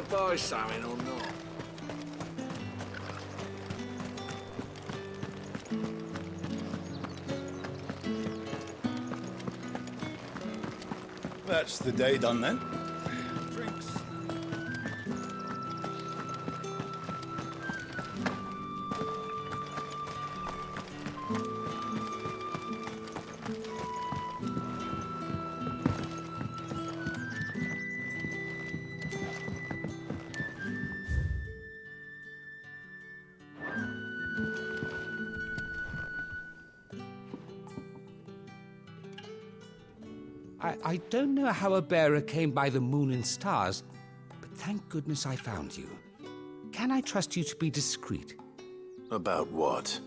buy something or not? That's the day done then. Drinks. I don't know how a bearer came by the moon and stars, but thank goodness I found you. Can I trust you to be discreet? About what?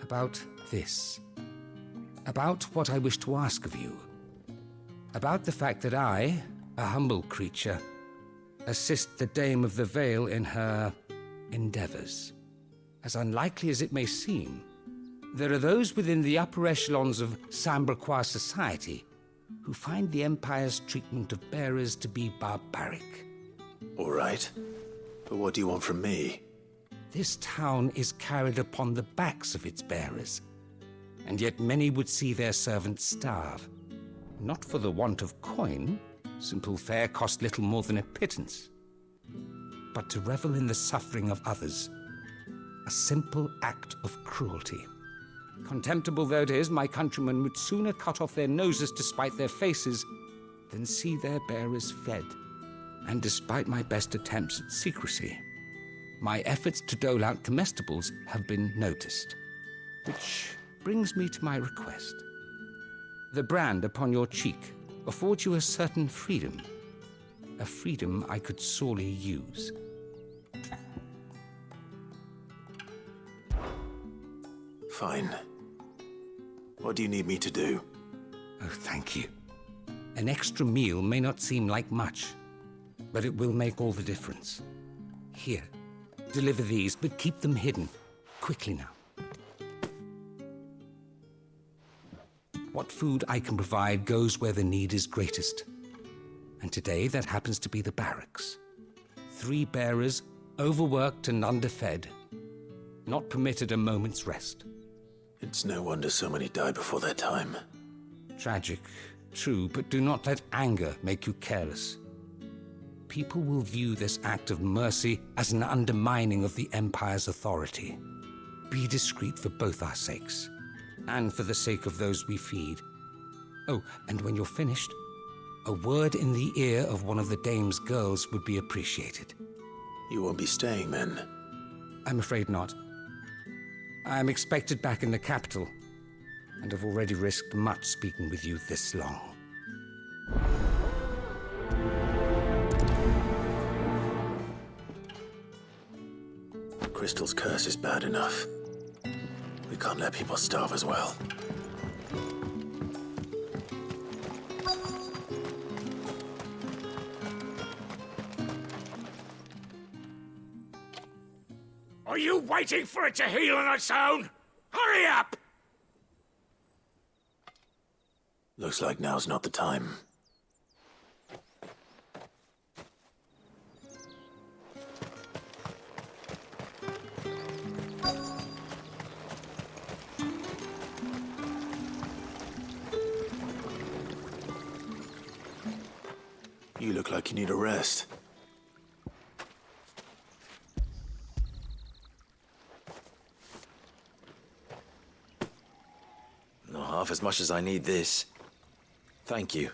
About this. About what I wish to ask of you. About the fact that I, a humble creature, assist the Dame of the Vale in her endeavors. As unlikely as it may seem, there are those within the upper echelons of Samberquois society who find the Empire's treatment of bearers to be barbaric. All right. But what do you want from me? This town is carried upon the backs of its bearers, and yet many would see their servants starve. Not for the want of coin, simple fare cost little more than a pittance, but to revel in the suffering of others, a simple act of cruelty. Contemptible though it is, my countrymen would sooner cut off their noses to spite their faces than see their bearers fed. And despite my best attempts at secrecy, my efforts to dole out comestibles have been noticed. Which brings me to my request. The brand upon your cheek affords you a certain freedom. A freedom I could sorely use. Fine. What do you need me to do? Oh, thank you. An extra meal may not seem like much, but it will make all the difference. Here, deliver these, but keep them hidden. Quickly now. What food I can provide goes where the need is greatest. And today, that happens to be the barracks. 3 bearers, overworked and underfed, not permitted a moment's rest. It's no wonder so many die before their time. Tragic, true, but do not let anger make you careless. People will view this act of mercy as an undermining of the Empire's authority. Be discreet for both our sakes, and for the sake of those we feed. Oh, and when you're finished, a word in the ear of one of the Dame's girls would be appreciated. You won't be staying then? I'm afraid not. I am expected back in the capital, and have already risked much speaking with you this long. Crystal's curse is bad enough. We can't let people starve as well. Are you waiting for it to heal on its own? Hurry up! Looks like now's not the time. You look like you need a rest. Not half as much as I need this. Thank you.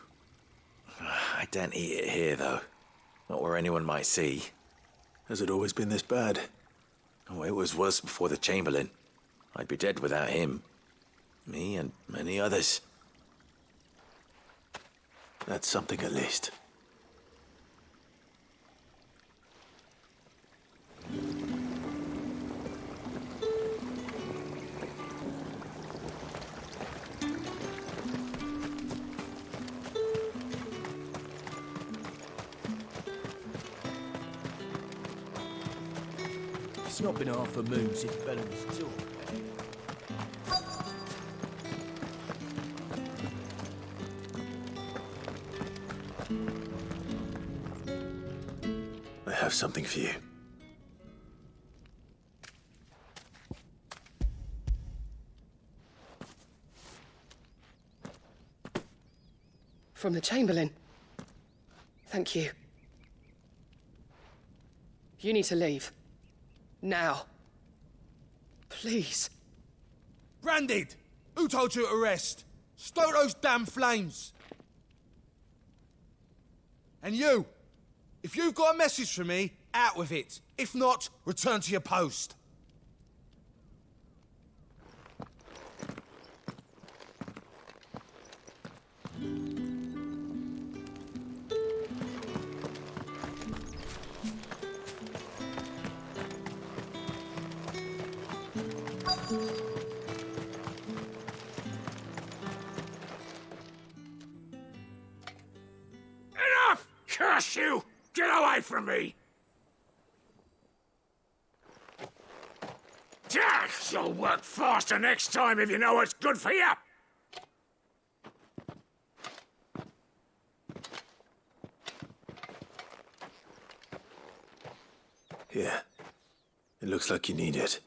I daren't eat it here, though. Not where anyone might see. Has it always been this bad? Oh, it was worse before the Chamberlain. I'd be dead without him. Me and many others. That's something at least. It's not been half a moon since Bella was 2. have something for you. From the Chamberlain. Thank you. You need to leave. Now. Please. Branded! Who told you to rest? Stoke those damn flames! And you! If you've got a message for me, out with it. If not, return to your post. Enough! Curse you! Get away from me! You'll work faster next time if you know what's good for you! Here. It looks like you need it.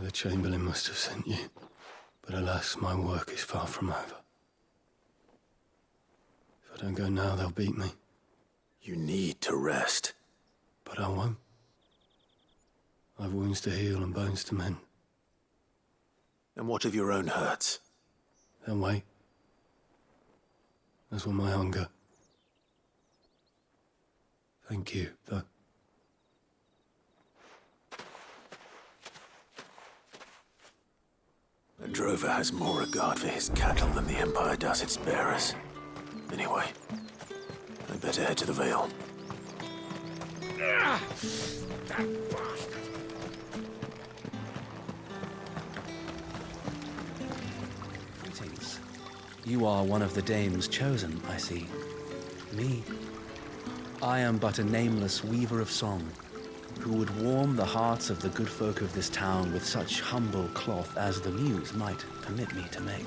The Chamberlain must have sent you, but alas, my work is far from over. If I don't go now, they'll beat me. You need to rest. But I won't. I've wounds to heal and bones to mend. And what of your own hurts? They'll wait. As will my hunger. Thank you, though. A drover has more regard for his cattle than the Empire does its bearers. Anyway, I'd better head to the Vale. That bastard! Greetings. You are one of the dames chosen, I see. Me. I am but a nameless weaver of song, who would warm the hearts of the good folk of this town with such humble cloth as the muse might permit me to make.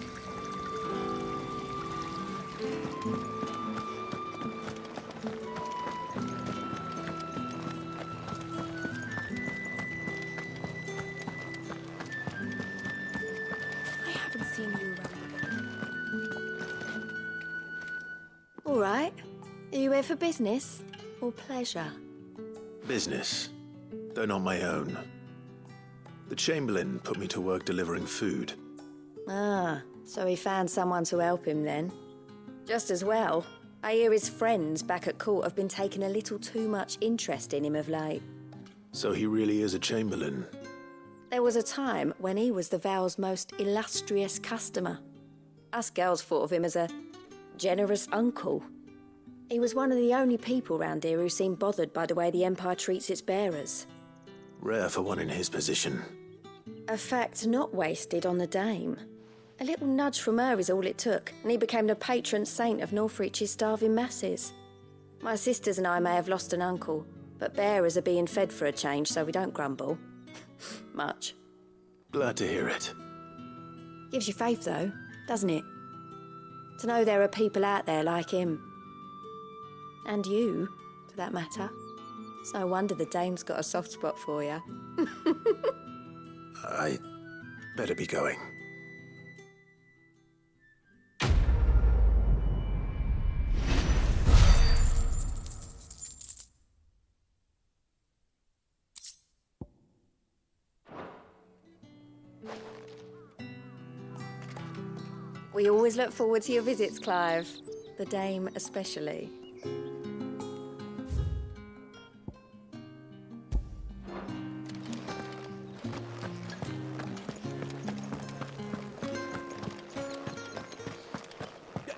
I haven't seen you around. All right. Are you here for business or pleasure? Business, though not my own. The Chamberlain put me to work delivering food. Ah, so he found someone to help him then. Just as well. I hear his friends back at court have been taking a little too much interest in him of late. So he really is a Chamberlain. There was a time when he was the Vale's most illustrious customer. Us girls thought of him as a generous uncle. He was one of the only people round here who seemed bothered by the way the Empire treats its bearers. Rare for one in his position. A fact not wasted on the dame. A little nudge from her is all it took, and he became the patron saint of Northreach's starving masses. My sisters and I may have lost an uncle, but bearers are being fed for a change, so we don't grumble. Much. Glad to hear it. Gives you faith, though, doesn't it? To know there are people out there like him. And you, for that matter. It's no wonder the dame's got a soft spot for you. I better be going. We always look forward to your visits, Clive. The dame especially.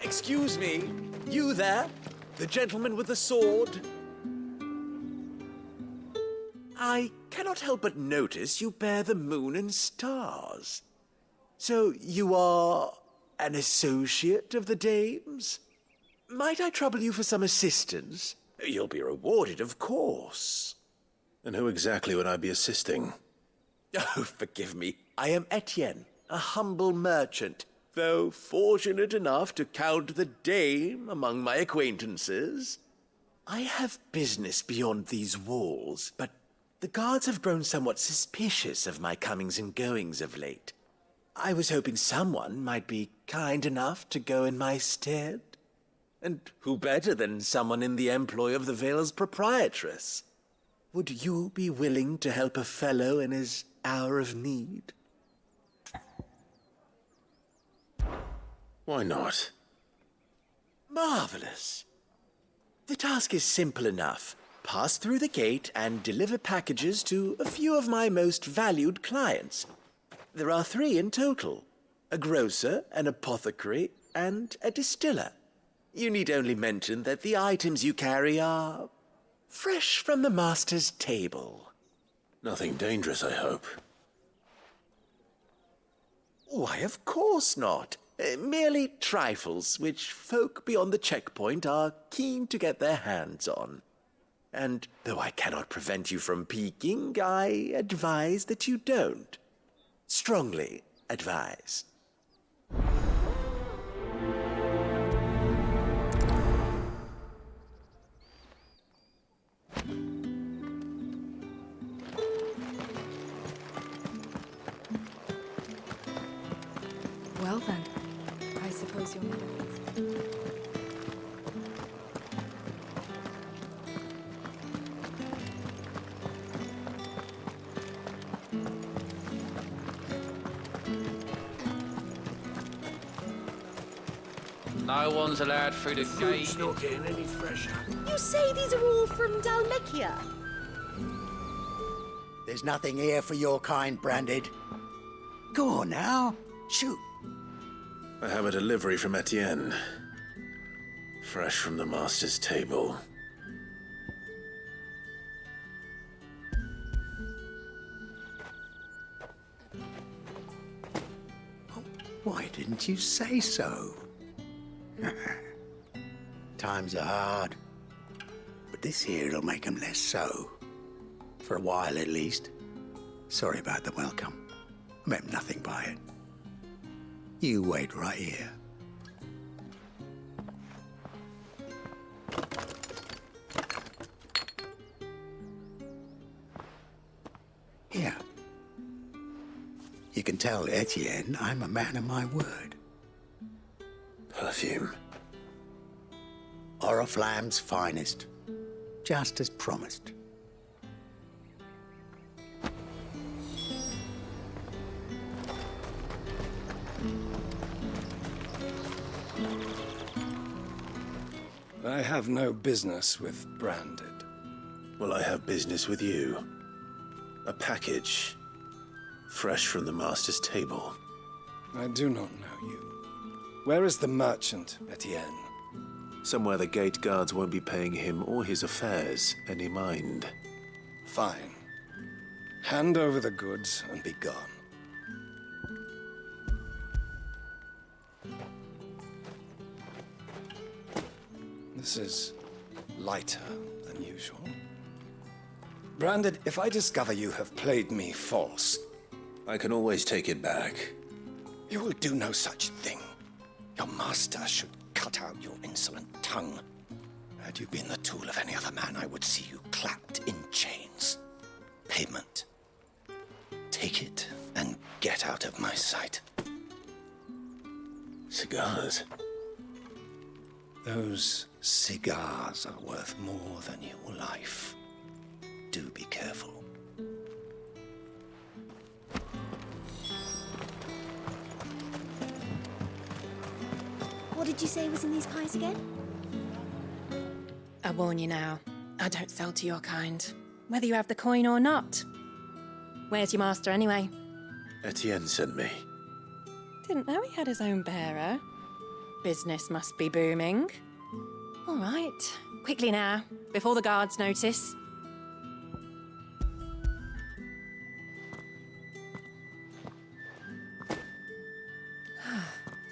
Excuse me, you there? The gentleman with the sword? I cannot help but notice you bear the moon and stars. So you are an associate of the dame's? Might I trouble you for some assistance? You'll be rewarded, of course. And who exactly would I be assisting? Oh, forgive me. I am Etienne, a humble merchant, though fortunate enough to count the dame among my acquaintances. I have business beyond these walls, but the guards have grown somewhat suspicious of my comings and goings of late. I was hoping someone might be kind enough to go in my stead. And who better than someone in the employ of the Vale's proprietress? Would you be willing to help a fellow in his hour of need? Why not? Marvelous. The task is simple enough. Pass through the gate and deliver packages to a few of my most valued clients. There are 3 in total: a grocer, an apothecary, and a distiller. You need only mention that the items you carry are fresh from the master's table. Nothing dangerous, I hope. Why, of course not. Merely trifles which folk beyond the checkpoint are keen to get their hands on. And though I cannot prevent you from peeking, I advise that you don't. Strongly advise. Well then, I suppose you'll never leave. No one's allowed through the gate. Food's not getting any fresher. You say these are all from Dalmekia? There's nothing here for your kind, Branded. Go on now, shoot. I have a delivery from Etienne. Fresh from the master's table. Why didn't you say so? Times are hard, but this here'll make 'em less so. For a while, at least. Sorry about the welcome. I meant nothing by it. You wait right here. Here. You can tell Etienne I'm a man of my word. Perfume. Oriflamme's finest. Just as promised. I have no business with Branded. Well, I have business with you. A package. Fresh from the master's table. I do not know you. Where is the merchant, Etienne? Somewhere the gate guards won't be paying him or his affairs any mind. Fine. Hand over the goods and be gone. This is lighter than usual. Branded, if I discover you have played me false... I can always take it back. You will do no such thing. Your master should cut out your insolent tongue. Had you been the tool of any other man, I would see you clapped in chains. Payment. Take it and get out of my sight. Cigars. Those cigars are worth more than your life. Do be careful. What did you say was in these pies again? I warn you now, I don't sell to your kind, whether you have the coin or not. Where's your master anyway? Etienne sent me. Didn't know he had his own bearer. Business must be booming. All right, quickly now, before the guards notice.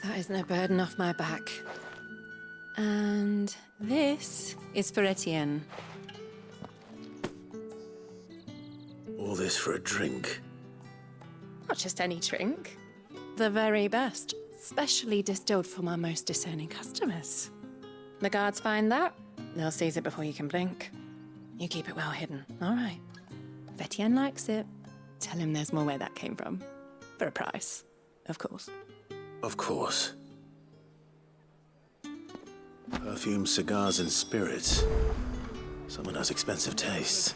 That isn't a burden off my back. And this is for Etienne. All this for a drink. Not just any drink. The very best. Specially distilled for my most discerning customers. The guards find that, they'll seize it before you can blink. You keep it well hidden, all right? If Etienne likes it, tell him there's more where that came from. For a price, of course. Of course. Perfume, cigars, and spirits. Someone has expensive tastes.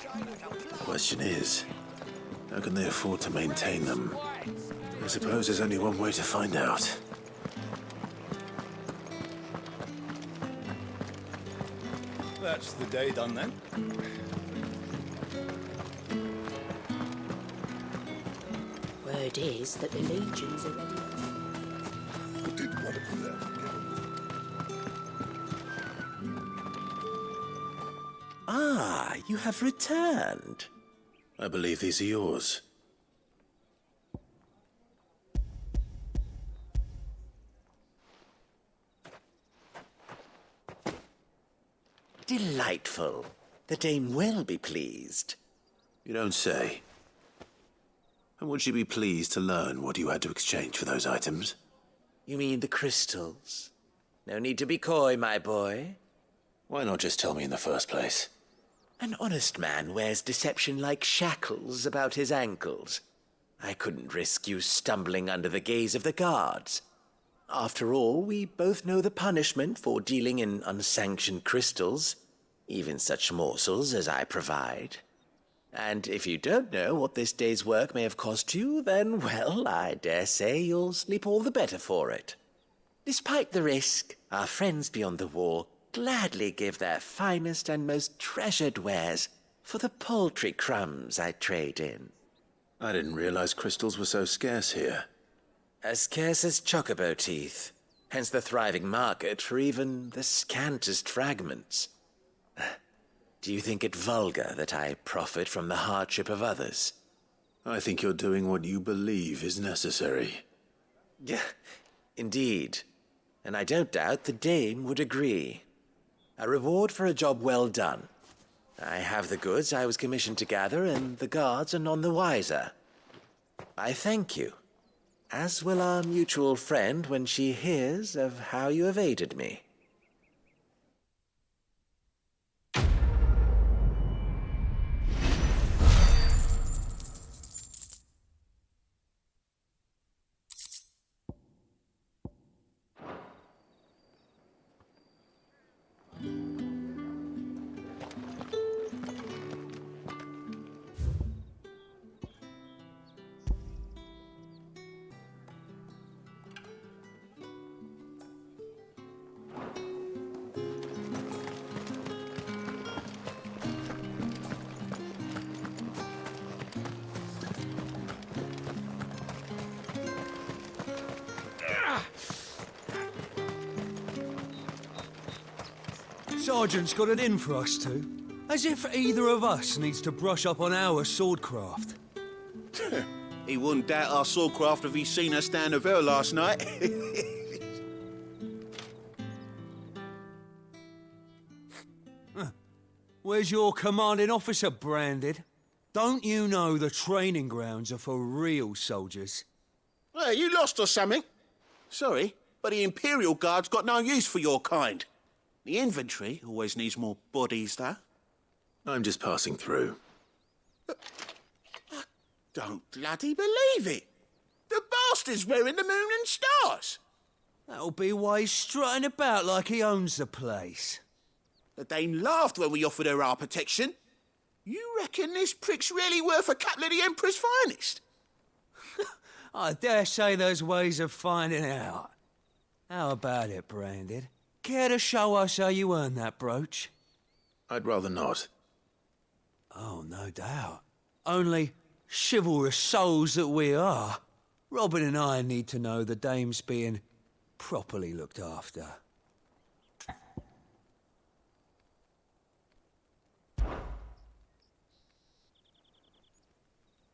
The question is, how can they afford to maintain them? I suppose there's only one way to find out. That's the day done then. Word is that the legions are ready. Ah, you have returned. I believe these are yours. Delightful. The dame will be pleased. You don't say. And would she be pleased to learn what you had to exchange for those items? You mean the crystals? No need to be coy, my boy. Why not just tell me in the first place? An honest man wears deception like shackles about his ankles. I couldn't risk you stumbling under the gaze of the guards. After all, we both know the punishment for dealing in unsanctioned crystals, even such morsels as I provide. And if you don't know what this day's work may have cost you, then, well, I dare say you'll sleep all the better for it. Despite the risk, our friends beyond the wall gladly give their finest and most treasured wares for the paltry crumbs I trade in. I didn't realize crystals were so scarce here. As scarce as chocobo teeth, hence the thriving market for even the scantest fragments. Do you think it vulgar that I profit from the hardship of others? I think you're doing what you believe is necessary. Yeah, indeed. And I don't doubt the dame would agree. A reward for a job well done. I have the goods I was commissioned to gather, and the guards are none the wiser. I thank you, as will our mutual friend when she hears of how you have aided me. Sergeant's got it in for us two. As if either of us needs to brush up on our swordcraft. He wouldn't doubt our swordcraft if he'd seen us down the Vale last night. Where's your commanding officer branded? Don't you know the training grounds are for real soldiers? Hey, you lost or something? Sorry, but the Imperial Guard's got no use for your kind. The infantry always needs more bodies, though. I'm just passing through. I don't bloody believe it. The bastard's wearing the moon and stars. That'll be why he's strutting about like he owns the place. The dame laughed when we offered her our protection. You reckon this prick's really worth a couple of the Emperor's finest? I dare say there's ways of finding out. How about it, Branded? Care to show us how you earned that brooch? I'd rather not. Oh, no doubt. Only chivalrous souls that we are, Robin and I need to know the dame's being properly looked after.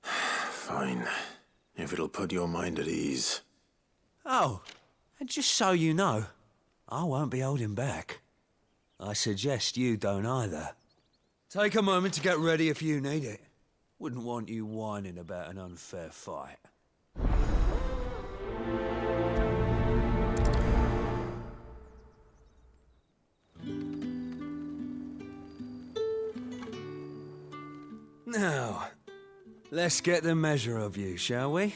Fine. If it'll put your mind at ease. Oh, and just so you know, I won't be holding back. I suggest you don't either. Take a moment to get ready if you need it. Wouldn't want you whining about an unfair fight. Now, let's get the measure of you, shall we?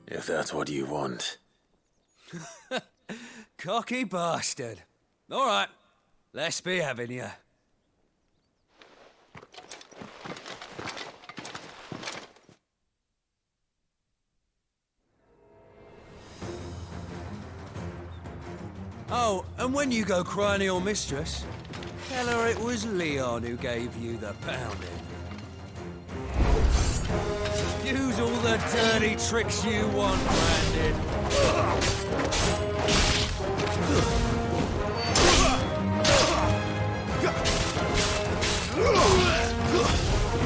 If that's what you want. Cocky bastard. All right, let's be having you. Oh, and when you go crying to your mistress, tell her it was Leon who gave you the pounding. Use all the dirty tricks you want, Brandon.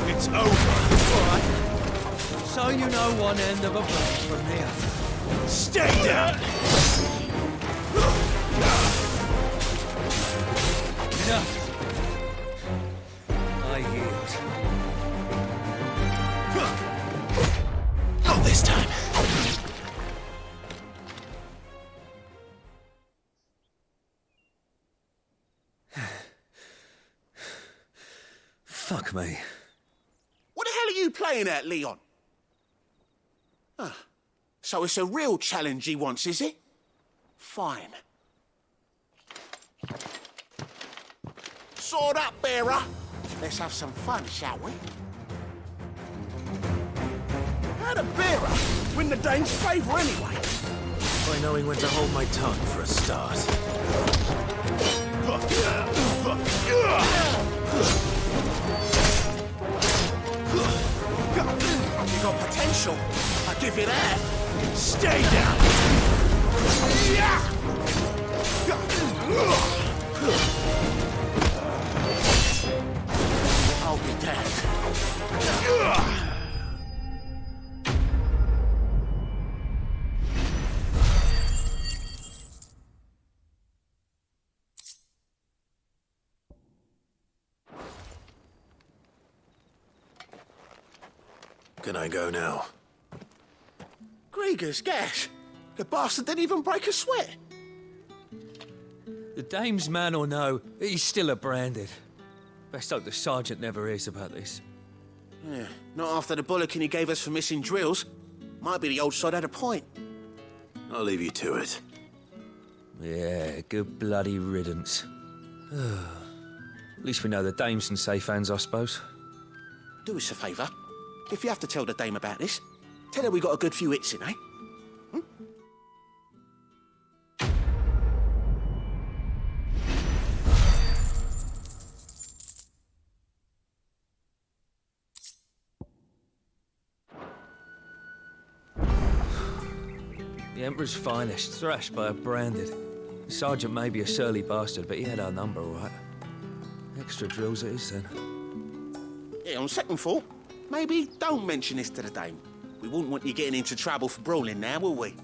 It's over. All right. So you know one end of a blade from the other. Stay down! Enough. I yield. Not this time. Fuck me. What the hell are you playing at, Leon? Ah, so it's a real challenge he wants, is it? Fine. Sword up, bearer. Let's have some fun, shall we? How'd a bearer win the Dane's favour anyway? By knowing when to hold my tongue for a start. You got potential. I give you that. Stay down. I'll be damned. Can I go now? Grieger's gas. The bastard didn't even break a sweat. The dame's man or no, he's still a branded. Best hope the sergeant never hears about this. Yeah, not after the bullocking he gave us for missing drills. Might be the old sod had a point. I'll leave you to it. Yeah, good bloody riddance. At least we know the dame's in safe hands, I suppose. Do us a favour. If you have to tell the dame about this, tell her we got a good few hits in, eh? The Emperor's finest, thrashed by a branded. The sergeant may be a surly bastard, but he had our number, all right. Extra drills it is, then. Yeah, on second thought, maybe don't mention this to the dame. We wouldn't want you getting into trouble for brawling now, will we?